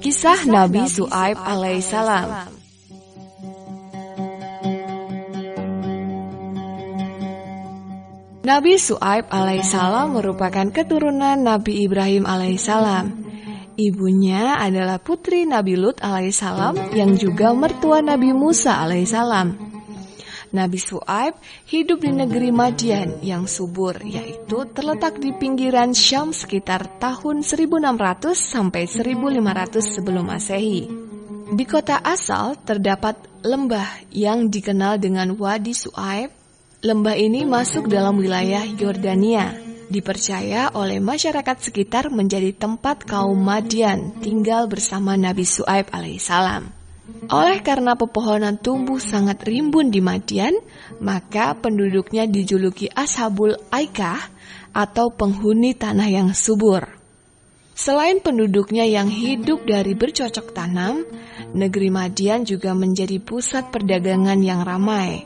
Kisah Nabi Syuaib alaihissalam. Nabi Syuaib alaihissalam merupakan keturunan Nabi Ibrahim alaihissalam. Ibunya adalah putri Nabi Lut alaihissalam yang juga mertua Nabi Musa alaihissalam. Nabi Syuaib hidup di negeri Madian yang subur, yaitu terletak di pinggiran Syam sekitar tahun 1600 sampai 1500 sebelum Masehi. Di kota asal terdapat lembah yang dikenal dengan Wadi Syuaib. Lembah ini masuk dalam wilayah Yordania. Dipercaya oleh masyarakat sekitar menjadi tempat kaum Madian tinggal bersama Nabi Syuaib alaihissalam. Oleh karena pepohonan tumbuh sangat rimbun di Madian, maka penduduknya dijuluki Ashabul Aikah atau penghuni tanah yang subur. Selain penduduknya yang hidup dari bercocok tanam, negeri Madian juga menjadi pusat perdagangan yang ramai.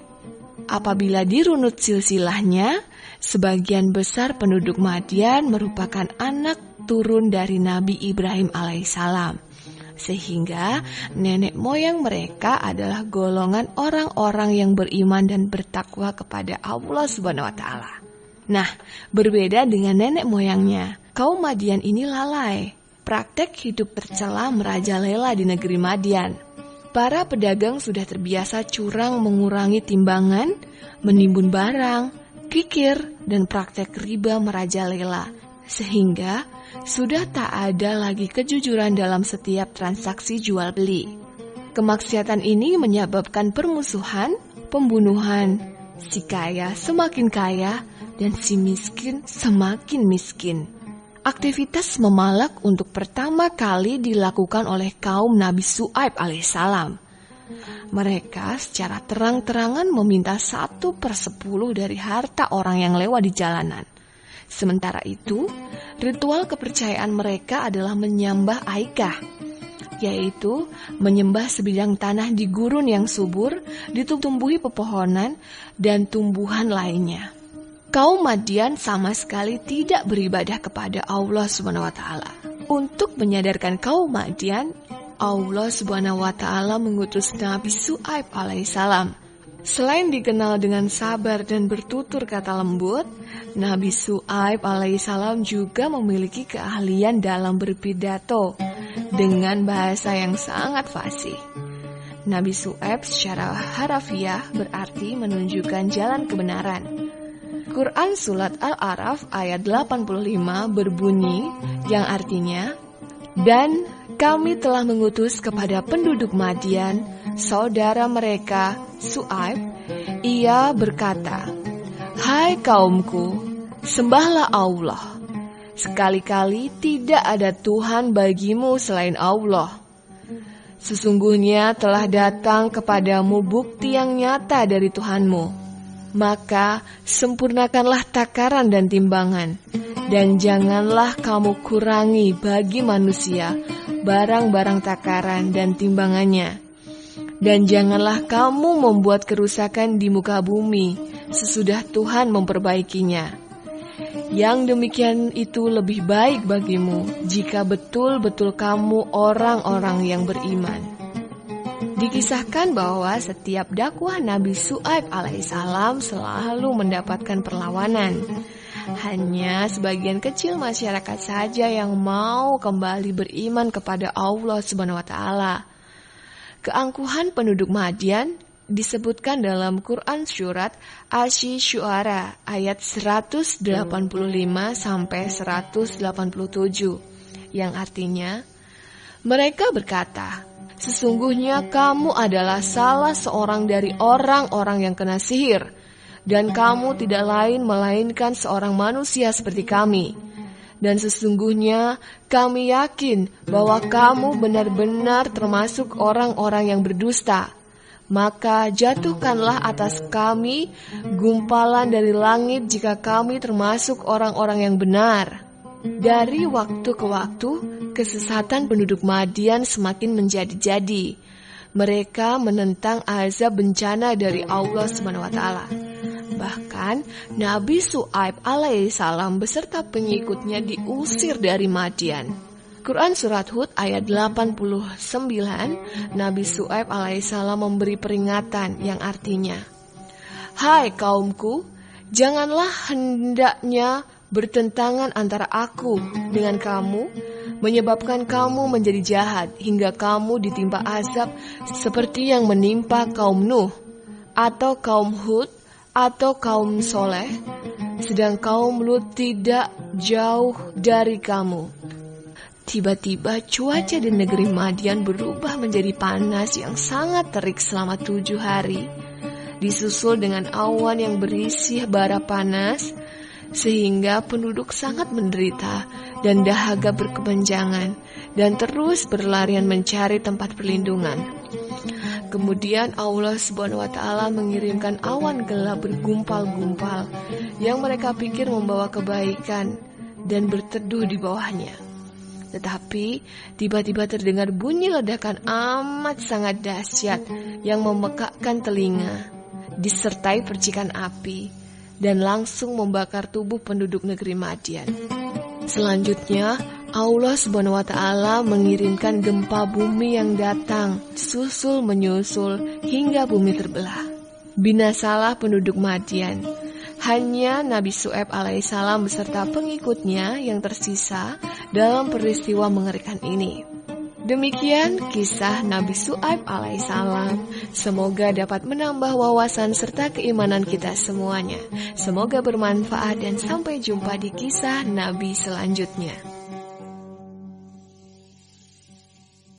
Apabila dirunut silsilahnya, sebagian besar penduduk Madian merupakan anak turun dari Nabi Ibrahim alaihissalam. Sehingga nenek moyang mereka adalah golongan orang-orang yang beriman dan bertakwa kepada Allah Subhanahu wa Ta'ala. Nah, berbeda dengan nenek moyangnya, kaum Madian ini lalai. Praktek hidup tercela merajalela di negeri Madian. Para pedagang sudah terbiasa curang mengurangi timbangan, menimbun barang, kikir, dan praktek riba merajalela. Sehingga sudah tak ada lagi kejujuran dalam setiap transaksi jual beli. Kemaksiatan ini menyebabkan permusuhan, pembunuhan, si kaya semakin kaya dan si miskin semakin miskin. Aktivitas memalak untuk pertama kali dilakukan oleh kaum Nabi Syuaib alaihissalam. Mereka secara terang-terangan meminta 1/10 dari harta orang yang lewat di jalanan. Sementara itu, ritual kepercayaan mereka adalah menyembah Aikah, yaitu menyembah sebidang tanah di gurun yang subur, ditumbuhi pepohonan dan tumbuhan lainnya. Kaum Madian sama sekali tidak beribadah kepada Allah Subhanahu wa Ta'ala. Untuk menyadarkan kaum Madian, Allah Subhanahu wa Ta'ala mengutus Nabi Syuaib alaihissalam. Selain dikenal dengan sabar dan bertutur kata lembut, Nabi Syuaib alaihissalam juga memiliki keahlian dalam berpidato dengan bahasa yang sangat fasih. Nabi Syuaib secara harafiah berarti menunjukkan jalan kebenaran. Quran Surat Al-A'raf ayat 85 berbunyi yang artinya, "Dan kami telah mengutus kepada penduduk Madian, saudara mereka Syuaib, ia berkata, Hai kaumku, sembahlah Allah. Sekali-kali tidak ada Tuhan bagimu selain Allah. Sesungguhnya telah datang kepadamu bukti yang nyata dari Tuhanmu. Maka sempurnakanlah takaran dan timbangan, dan janganlah kamu kurangi bagi manusia barang-barang takaran dan timbangannya. Dan janganlah kamu membuat kerusakan di muka bumi sesudah Tuhan memperbaikinya. Yang demikian itu lebih baik bagimu jika betul-betul kamu orang-orang yang beriman." Dikisahkan bahwa setiap dakwah Nabi Syuaib alaihissalam selalu mendapatkan perlawanan. Hanya sebagian kecil masyarakat saja yang mau kembali beriman kepada Allah Subhanahu wa Ta'ala. Keangkuhan penduduk Madian disebutkan dalam Quran Surat Asy-Syu'ara ayat 185 sampai 187 yang artinya, mereka berkata, "Sesungguhnya kamu adalah salah seorang dari orang-orang yang kena sihir, dan kamu tidak lain melainkan seorang manusia seperti kami. Dan sesungguhnya kami yakin bahwa kamu benar-benar termasuk orang-orang yang berdusta. Maka jatuhkanlah atas kami gumpalan dari langit jika kami termasuk orang-orang yang benar." Dari waktu ke waktu, kesesatan penduduk Madian semakin menjadi-jadi. Mereka menentang azab bencana dari Allah Subhanahu wa Ta'ala. Bahkan Nabi Syuaib alaihissalam beserta pengikutnya diusir dari Madian. Quran Surat Hud ayat 89, Nabi Syuaib alaihissalam memberi peringatan yang artinya, "Hai kaumku, janganlah hendaknya bertentangan antara aku dengan kamu, menyebabkan kamu menjadi jahat hingga kamu ditimpa azab seperti yang menimpa kaum Nuh, atau kaum Hud, atau kaum Soleh, sedang kaum Lut tidak jauh dari kamu." Tiba-tiba cuaca di negeri Madian berubah menjadi panas yang sangat terik selama 7 hari, disusul dengan awan yang berisi bara panas, sehingga penduduk sangat menderita dan dahaga berkepanjangan dan terus berlarian mencari tempat perlindungan. Kemudian Allah Subhanahu wa Ta'ala mengirimkan awan gelap bergumpal-gumpal yang mereka pikir membawa kebaikan dan berteduh di bawahnya. Tetapi tiba-tiba terdengar bunyi ledakan amat sangat dahsyat yang memekakkan telinga, disertai percikan api, dan langsung membakar tubuh penduduk negeri Madian. Selanjutnya, Allah Subhanahu wa Ta'ala mengirimkan gempa bumi yang datang susul menyusul hingga bumi terbelah. Binasalah penduduk Madian. Hanya Nabi Syuaib alaihissalam beserta pengikutnya yang tersisa dalam peristiwa mengerikan ini. Demikian kisah Nabi Syuaib alaihissalam. Semoga dapat menambah wawasan serta keimanan kita semuanya. Semoga bermanfaat dan sampai jumpa di kisah Nabi selanjutnya.